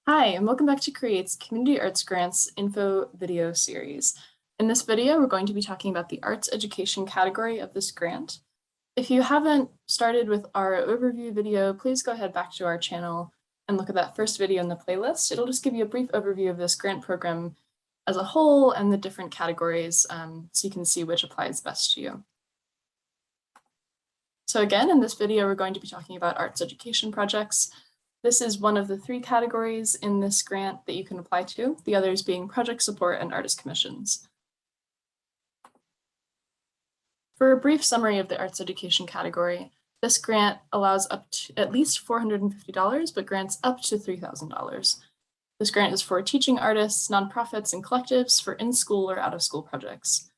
Hi, and welcome back to Create's Community Arts Grants info video series. In this video, we're going to be talking about the arts education category of this grant. If you haven't started with our overview video, please go ahead back to our channel and look at that first video in the playlist. It'll just give you a brief overview of this grant program as a whole and the different categories so you can see which applies best to you. So again, in this video, we're going to be talking about arts education projects. This is one of the three categories in this grant that you can apply to, the others being project support and artist commissions. For a brief summary of the arts education category, this grant allows up to at least $450, but grants up to $3,000. This grant is for teaching artists, nonprofits, and collectives for in-school or out-of-school projects.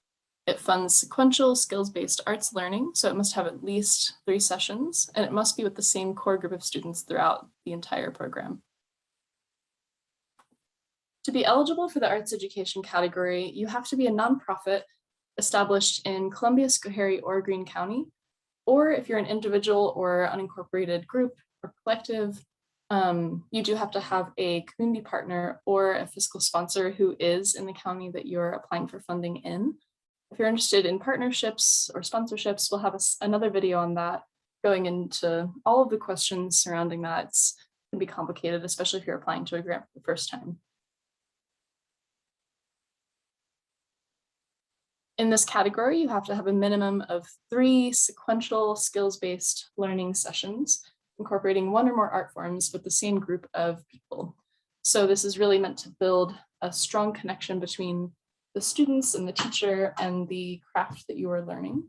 It funds sequential skills-based arts learning, so it must have at least 3 sessions, and it must be with the same core group of students throughout the entire program. To be eligible for the arts education category, you have to be a nonprofit established in Columbia, Schoharie, or Greene County, or if you're an individual or unincorporated group or collective, you do have to have a community partner or a fiscal sponsor who is in the county that you're applying for funding in. If you're interested in partnerships or sponsorships, we'll have another video on that, going into all of the questions surrounding that. It can be complicated, especially if you're applying to a grant for the first time. In this category, you have to have a minimum of 3 sequential skills-based learning sessions, incorporating 1 or more art forms with the same group of people. So this is really meant to build a strong connection between the students and the teacher and the craft that you are learning.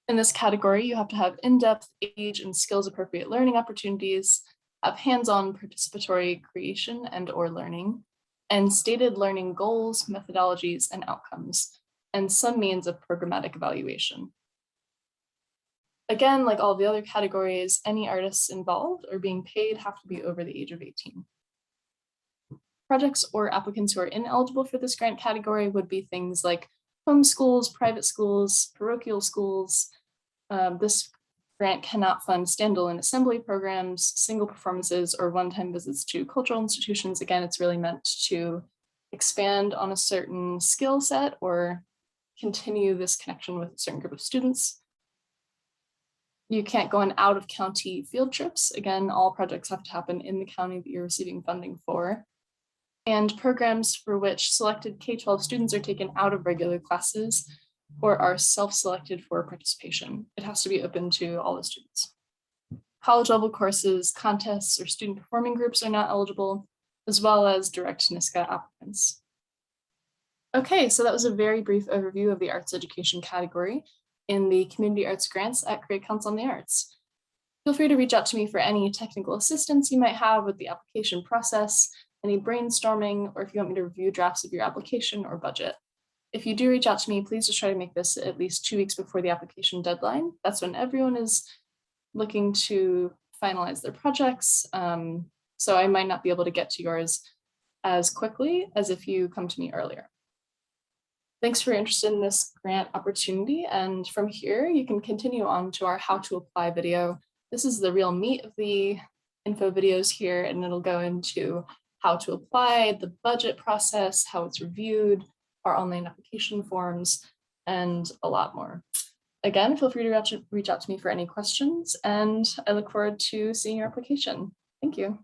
In this category, you have to have in-depth, age and skills-appropriate learning opportunities, have hands-on participatory creation and/or learning, and stated learning goals, methodologies, and outcomes, and some means of programmatic evaluation. Again, like all the other categories, any artists involved or being paid have to be over the age of 18. Projects or applicants who are ineligible for this grant category would be things like home schools, private schools, parochial schools. This grant cannot fund standalone assembly programs, single performances, or one-time visits to cultural institutions. Again, it's really meant to expand on a certain skill set or continue this connection with a certain group of students. You can't go on out-of-county field trips. Again, all projects have to happen in the county that you're receiving funding for. And programs for which selected K-12 students are taken out of regular classes or are self-selected for participation. It has to be open to all the students. College level courses, contests, or student performing groups are not eligible, as well as direct NISCA applicants. Okay, so that was a very brief overview of the arts education category in the Community Arts Grants at Create Council on the Arts. Feel free to reach out to me for any technical assistance you might have with the application process, any brainstorming, or if you want me to review drafts of your application or budget. If you do reach out to me, please just try to make this at least 2 weeks before the application deadline. That's when everyone is looking to finalize their projects. So I might not be able to get to yours as quickly as if you come to me earlier. Thanks for your interest in this grant opportunity. And from here, you can continue on to our how to apply video. This is the real meat of the info videos here, and it'll go into how to apply, the budget process, how it's reviewed, our online application forms, and a lot more. Again, feel free to reach out to me for any questions, and I look forward to seeing your application. Thank you.